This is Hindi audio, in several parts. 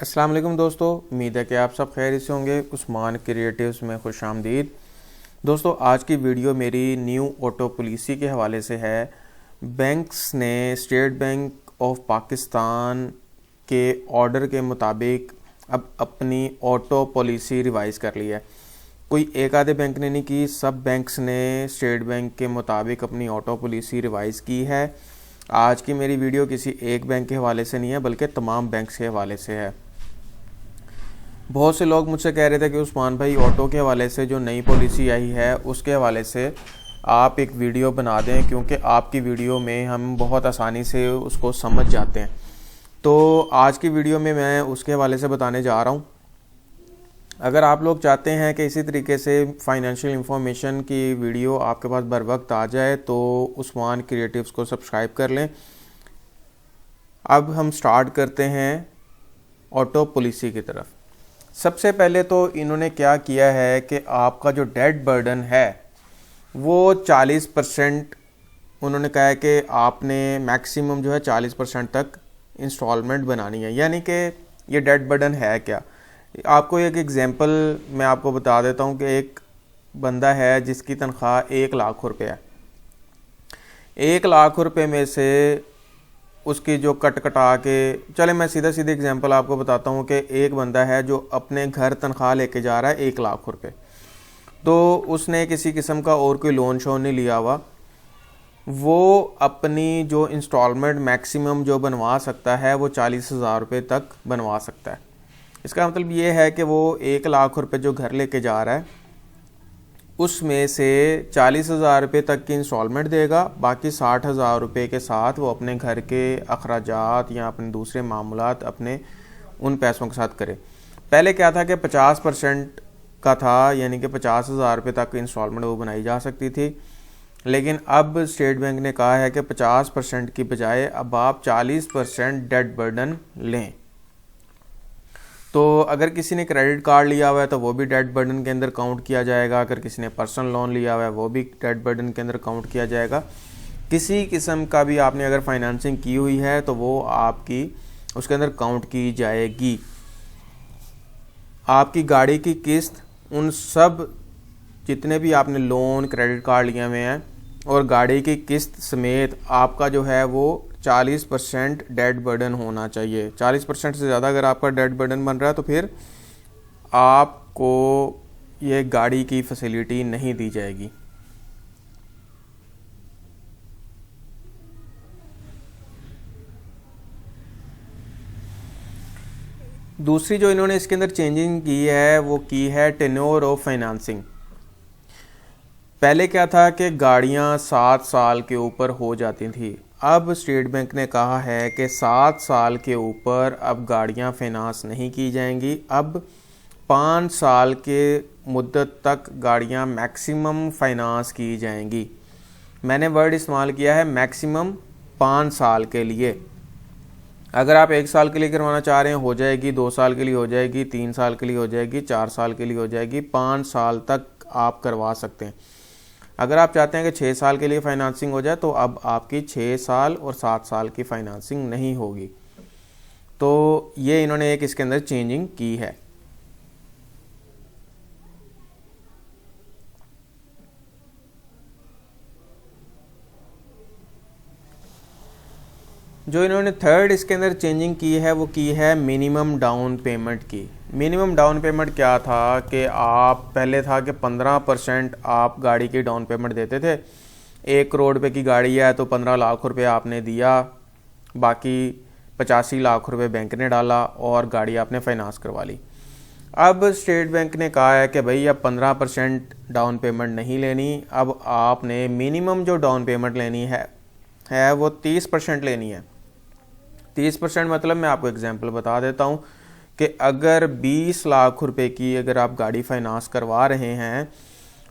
अस्सलाम वालेकुम दोस्तों, उम्मीद है कि आप सब खैर से होंगे। उस्मान क्रिएटिव्स में खुश आमदीद। दोस्तों, आज की वीडियो मेरी न्यू ऑटो पॉलिसी के हवाले से है। बैंक्स ने स्टेट बैंक ऑफ पाकिस्तान के ऑर्डर के मुताबिक अब अपनी ऑटो पॉलिसी रिवाइज़ कर ली है। कोई एक आधे बैंक ने नहीं की, सब बैंक्स ने स्टेट बैंक के मुताबिक अपनी ऑटो पॉलिसी रिवाइज़ की है। आज की मेरी वीडियो किसी एक बैंक के हवाले से नहीं है, बल्कि तमाम बैंक्स के हवाले से है। बहुत से लोग मुझसे कह रहे थे कि उस्मान भाई, ऑटो के हवाले से जो नई पॉलिसी आई है उसके हवाले से आप एक वीडियो बना दें, क्योंकि आपकी वीडियो में हम बहुत आसानी से उसको समझ जाते हैं। तो आज की वीडियो में मैं उसके हवाले से बताने जा रहा हूँ। अगर आप लोग चाहते हैं कि इसी तरीके से फाइनेंशियल इंफॉर्मेशन की वीडियो आपके पास बर वक्त आ जाए तो उस्मान क्रिएटिव्स को सब्सक्राइब कर लें। अब हम स्टार्ट करते हैं ऑटो पॉलिसी की तरफ। सबसे पहले तो इन्होंने क्या किया है कि आपका जो डेट बर्डन है वो 40%, उन्होंने कहा है कि आपने मैक्सिमम जो है 40% तक इंस्टॉलमेंट बनानी है। यानी कि ये डेट बर्डन है क्या। आपको एक एग्जांपल मैं आपको बता देता हूँ कि एक बंदा है जिसकी तनख्वाह 1 लाख रुपये है। 1 लाख रुपये में से उसकी जो कटा के, चले मैं सीधा एग्जांपल आपको बताता हूँ कि एक बंदा है जो अपने घर तनख्वाह लेके जा रहा है 1 लाख रुपये। तो उसने किसी किस्म का और कोई लोन शोन नहीं लिया हुआ। वो अपनी जो इंस्टॉलमेंट मैक्सिमम जो बनवा सकता है वो 40,000 रुपये तक बनवा सकता है। इसका मतलब ये है कि वो 1 लाख रुपये जो घर लेके जा रहा है उसमें से 40,000 रुपये तक की इंस्टॉलमेंट देगा, बाकी 60,000 रुपये के साथ वो अपने घर के अखराजात या अपने दूसरे मामलात अपने उन पैसों के साथ करे। पहले क्या था कि 50% का था, यानी कि 50,000 रुपये तक इंस्टॉलमेंट वो बनाई जा सकती थी। लेकिन अब स्टेट बैंक ने कहा है कि 50% की बजाय अब आप 40% डेट बर्डन लें। तो अगर किसी ने क्रेडिट कार्ड लिया हुआ है तो वो भी डेट बर्डन के अंदर काउंट किया जाएगा। अगर किसी ने पर्सनल लोन लिया हुआ है वो भी डेट बर्डन के अंदर काउंट किया जाएगा। किसी किस्म का भी आपने अगर फाइनेंसिंग की हुई है तो वो आपकी उसके अंदर काउंट की जाएगी। आपकी गाड़ी की किस्त, उन सब जितने भी आपने लोन क्रेडिट कार्ड लिए हुए हैं और गाड़ी की किस्त समेत आपका जो है वो 40% डेट बर्डन होना चाहिए। 40% से ज़्यादा अगर आपका डेट बर्डन बन रहा है तो फिर आपको ये गाड़ी की फैसिलिटी नहीं दी जाएगी। दूसरी जो इन्होंने इसके अंदर चेंजिंग की है वो की है टेन्योर ऑफ फाइनेंसिंग। पहले क्या था कि गाड़ियां 7 साल के ऊपर हो जाती थी। अब स्टेट बैंक ने कहा है कि 7 साल के ऊपर अब गाड़ियां फाइनेंस नहीं की जाएंगी। अब 5 साल के मुद्दत तक गाड़ियां मैक्सिमम फाइनेंस की जाएंगी। मैंने वर्ड इस्तेमाल किया है मैक्सिमम 5 साल के लिए। अगर आप 1 साल के लिए करवाना चाह रहे हैं हो जाएगी, 2 साल के लिए हो जाएगी, 3 साल के लिए हो जाएगी, 4 साल के लिए हो जाएगी, 5 साल तक आप करवा सकते हैं। अगर आप चाहते हैं कि 6 साल के लिए फाइनेंसिंग हो जाए तो अब आपकी 6 साल और 7 साल की फाइनेंसिंग नहीं होगी। तो ये इन्होंने एक इसके अंदर चेंजिंग की है। जो इन्होंने थर्ड इसके अंदर चेंजिंग की है वो की है मिनिमम डाउन पेमेंट की। मिनिमम डाउन पेमेंट क्या था कि आप पहले था कि 15% आप गाड़ी की डाउन पेमेंट देते थे। 1 करोड़ रुपए की गाड़ी है तो 15 लाख रुपए आपने दिया, बाकी 85 लाख रुपए बैंक ने डाला और गाड़ी आपने फाइनेंस करवा ली। अब स्टेट बैंक ने कहा है कि भाई अब 15% डाउन पेमेंट नहीं लेनी, अब आपने मिनिमम जो डाउन पेमेंट लेनी है वो 30% लेनी है। 30% मतलब मैं आपको एग्जांपल बता देता हूँ कि अगर 20 लाख रुपए की अगर आप गाड़ी फाइनेंस करवा रहे हैं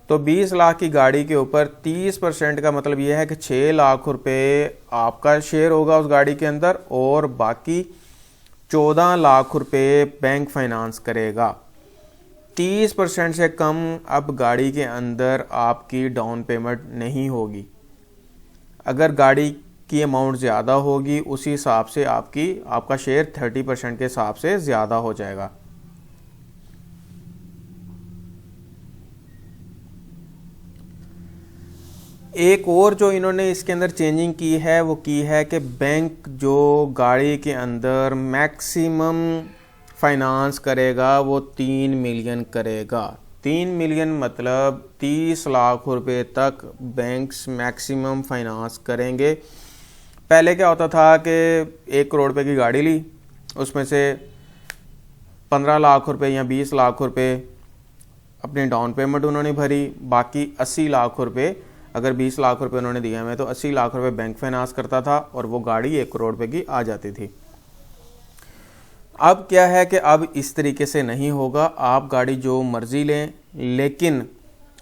तो 20 लाख की गाड़ी के ऊपर 30% का मतलब यह है कि 6 लाख रुपए आपका शेयर होगा उस गाड़ी के अंदर और बाकी 14 लाख रुपए बैंक फाइनेंस करेगा। 30% से कम अब गाड़ी के अंदर आपकी डाउन पेमेंट नहीं होगी। अगर गाड़ी की अमाउंट ज़्यादा होगी उसी हिसाब से आपका शेयर 30% के हिसाब से ज़्यादा हो जाएगा। एक और जो इन्होंने इसके अंदर चेंजिंग की है वो की है कि बैंक जो गाड़ी के अंदर मैक्सिमम फाइनेंस करेगा वो 3 मिलियन करेगा। 3 मिलियन मतलब 30 लाख रुपए तक बैंक्स मैक्सिमम फाइनेंस करेंगे। पहले क्या होता था कि 1 करोड़ रुपए की गाड़ी ली, उसमें से 15 लाख रुपए या 20 लाख रुपए अपनी डाउन पेमेंट उन्होंने भरी, बाकी 80 लाख रुपए, अगर 20 लाख रुपए उन्होंने दिए हमें तो 80 लाख रुपए बैंक फाइनेंस करता था और वो गाड़ी 1 करोड़ रुपए की आ जाती थी। अब क्या है कि अब इस तरीके से नहीं होगा, आप गाड़ी जो मर्जी लें, लेकिन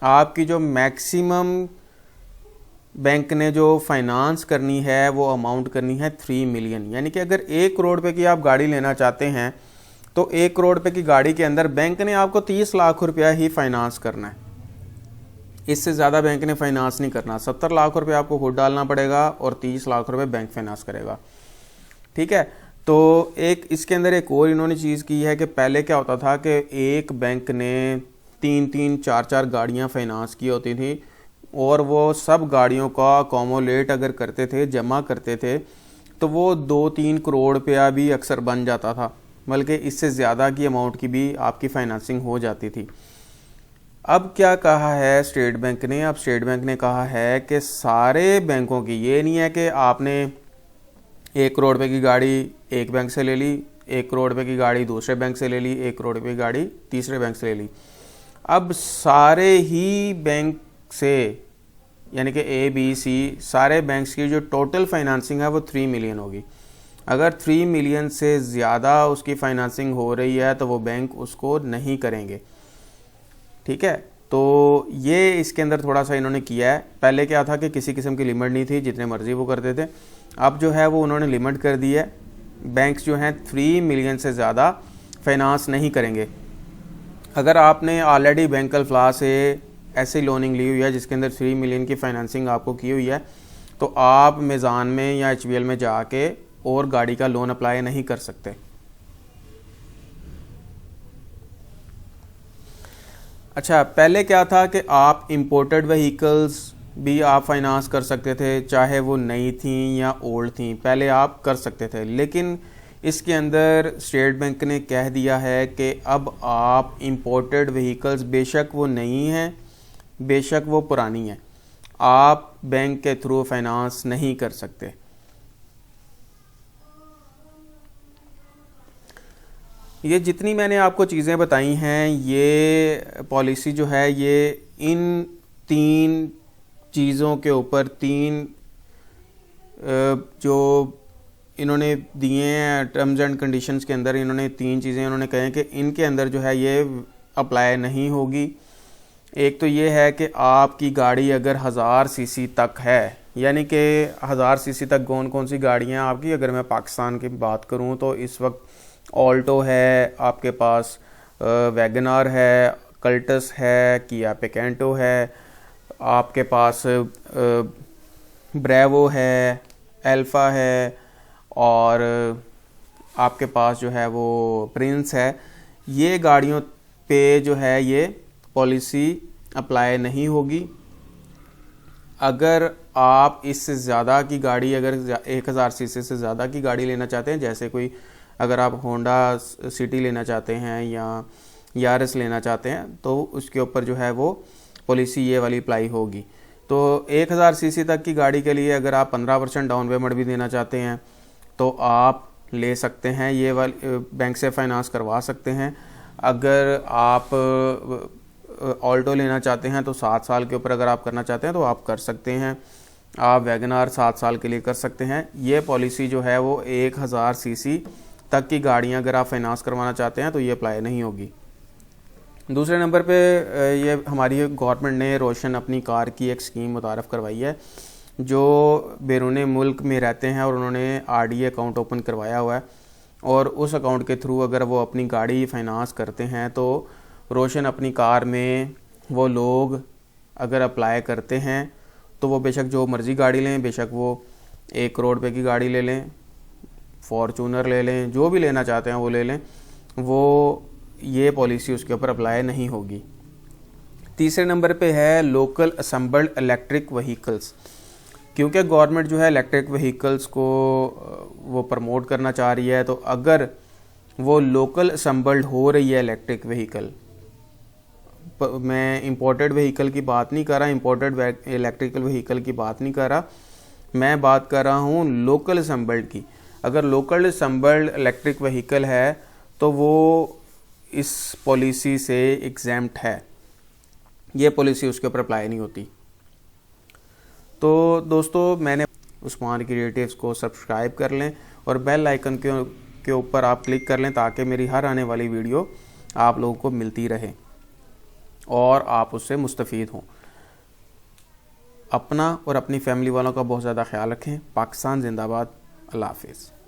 आपकी जो मैक्सिमम बैंक ने जो फाइनेंस करनी है वो अमाउंट करनी है 3 मिलियन। यानी कि अगर 1 करोड़ रुपए की आप गाड़ी लेना चाहते हैं तो 1 करोड़ रुपए की गाड़ी के अंदर बैंक ने आपको 30 लाख रुपया ही फाइनेंस करना है, इससे ज़्यादा बैंक ने फाइनेंस नहीं करना। 70 लाख रुपए आपको खुद डालना पड़ेगा और 30 लाख रुपए बैंक फाइनेंस करेगा। ठीक है, तो एक इसके अंदर एक और इन्होंने चीज़ की है कि पहले क्या होता था कि एक बैंक ने 3-3, 4-4 गाड़ियां फाइनेंस की होती थी और वो सब गाड़ियों का अकोमोलेट अगर करते थे, जमा करते थे, तो वो 2-3 करोड़ रुपया भी अक्सर बन जाता था, बल्कि इससे ज़्यादा की अमाउंट की भी आपकी फाइनेंसिंग हो जाती थी। अब क्या कहा है स्टेट बैंक ने? अब स्टेट बैंक ने कहा है कि सारे बैंकों की, ये नहीं है कि आपने 1 करोड़ रुपए की गाड़ी एक बैंक से ले ली, 1 करोड़ रुपए की गाड़ी दूसरे बैंक से ले ली, 1 करोड़ रुपए की गाड़ी तीसरे बैंक से ले ली। अब सारे ही बैंक से, यानी कि ABC, सारे बैंक्स की जो टोटल फाइनेंसिंग है वो 3 मिलियन होगी। अगर 3 मिलियन से ज़्यादा उसकी फाइनेंसिंग हो रही है तो वो बैंक उसको नहीं करेंगे। ठीक है, तो ये इसके अंदर थोड़ा सा इन्होंने किया है। पहले क्या था कि किसी किस्म की लिमिट नहीं थी, जितने मर्जी वो करते थे। अब जो है वो उन्होंने लिमिट कर दी है, बैंक्स जो हैं 3 मिलियन से ज़्यादा फाइनेंस नहीं करेंगे। अगर आपने ऑलरेडी बैंक अल्फ्ला से ऐसी लोनिंग ली हुई है जिसके अंदर 3 मिलियन की फाइनेंसिंग आपको की हुई है, तो आप मीज़ान में या HBL में जाके और गाड़ी का लोन अप्लाई नहीं कर सकते। अच्छा, पहले क्या था कि आप इंपोर्टेड व्हीकल्स भी आप फाइनेंस कर सकते थे, चाहे वो नई थी या ओल्ड थी, पहले आप कर सकते थे। लेकिन इसके अंदर स्टेट बैंक ने कह दिया है कि अब आप इंपोर्टेड व्हीकल्स, बेशक वो नई हैं, बेशक वो पुरानी हैं, आप बैंक के थ्रू फाइनेंस नहीं कर सकते। ये जितनी मैंने आपको चीज़ें बताई हैं, ये पॉलिसी जो है ये इन 3 चीज़ों के ऊपर, 3 जो इन्होंने दिए हैं टर्म्स एंड कंडीशंस के अंदर, इन्होंने 3 चीज़ें इन्होंने कहे कि इनके अंदर जो है ये अप्लाई नहीं होगी। एक तो ये है कि आपकी गाड़ी अगर 1000 सीसी तक है, यानी कि 1000 सीसी तक कौन कौन सी गाड़ियाँ आपकी, अगर मैं पाकिस्तान की बात करूँ तो इस वक्त ऑल्टो है आपके पास, वैगनार है, कल्टस है, किया पिकेंटो है, आपके पास ब्रेवो है, अल्फ़ा है, और आपके पास जो है वो प्रिंस है। ये गाड़ियों पे जो है ये पॉलिसी अप्लाई नहीं होगी। अगर आप इससे ज़्यादा की गाड़ी, अगर 1000 सीसी से ज़्यादा की गाड़ी लेना चाहते हैं, जैसे कोई अगर आप होंडा सिटी लेना चाहते हैं या यारिस लेना चाहते हैं, तो उसके ऊपर जो है वो पॉलिसी ये वाली अप्लाई होगी। तो 1000 सीसी तक की गाड़ी के लिए अगर आप 15% डाउन पेमेंट भी देना चाहते हैं तो आप ले सकते हैं, ये वाली बैंक से फाइनेंस करवा सकते हैं। अगर आप ऑल्टो लेना चाहते हैं तो 7 साल के ऊपर अगर आप करना चाहते हैं तो आप कर सकते हैं। आप वैगनार 7 साल के लिए कर सकते हैं। ये पॉलिसी जो है वो 1000 सीसी तक की गाड़ियां अगर आप फाइनेंस करवाना चाहते हैं तो ये अप्लाई नहीं होगी। दूसरे नंबर पे ये हमारी गवर्नमेंट ने रोशन अपनी कार की एक स्कीम मुतारफ़ करवाई है। जो बैरून मुल्क में रहते हैं और उन्होंने RDA अकाउंट ओपन करवाया हुआ है और उस अकाउंट के थ्रू अगर वो अपनी गाड़ी फाइनेंस करते हैं तो रोशन अपनी कार में वो लोग अगर अप्लाई करते हैं तो वो बेशक जो मर्ज़ी गाड़ी लें, बेशक वो 1 करोड़ रुपए की गाड़ी ले लें, फॉर्चूनर ले लें, जो भी लेना चाहते हैं वो ले लें, वो ये पॉलिसी उसके ऊपर अप्लाई नहीं होगी। तीसरे नंबर पे है लोकल असेंबल्ड इलेक्ट्रिक व्हीकल्स। क्योंकि गवर्नमेंट जो है इलेक्ट्रिक व्हीकल्स को वो प्रमोट करना चाह रही है, तो अगर वो लोकल असेंबल्ड हो रही है इलेक्ट्रिक व्हीकल, मैं इंपोर्टेड व्हीकल की बात नहीं कर रहा, इंपोर्टेड इलेक्ट्रिकल व्हीकल की बात नहीं कर रहा, मैं बात कर रहा हूँ लोकल असेंबल्ड की। अगर लोकल असेंबल्ड इलेक्ट्रिक व्हीकल है तो वो इस पॉलिसी से एग्जैम्प्ट है, ये पॉलिसी उसके ऊपर अप्लाई नहीं होती। तो दोस्तों, मैंने उस्मान क्रिएटिव्स को सब्सक्राइब कर लें और बेल आइकन के ऊपर आप क्लिक कर लें, ताकि मेरी हर आने वाली वीडियो आप लोगों को मिलती रहे और आप उससे मुस्तफ़ीद हों। अपना और अपनी फैमिली वालों का बहुत ज़्यादा ख्याल रखें। पाकिस्तान जिंदाबाद। अल्लाह हाफिज़।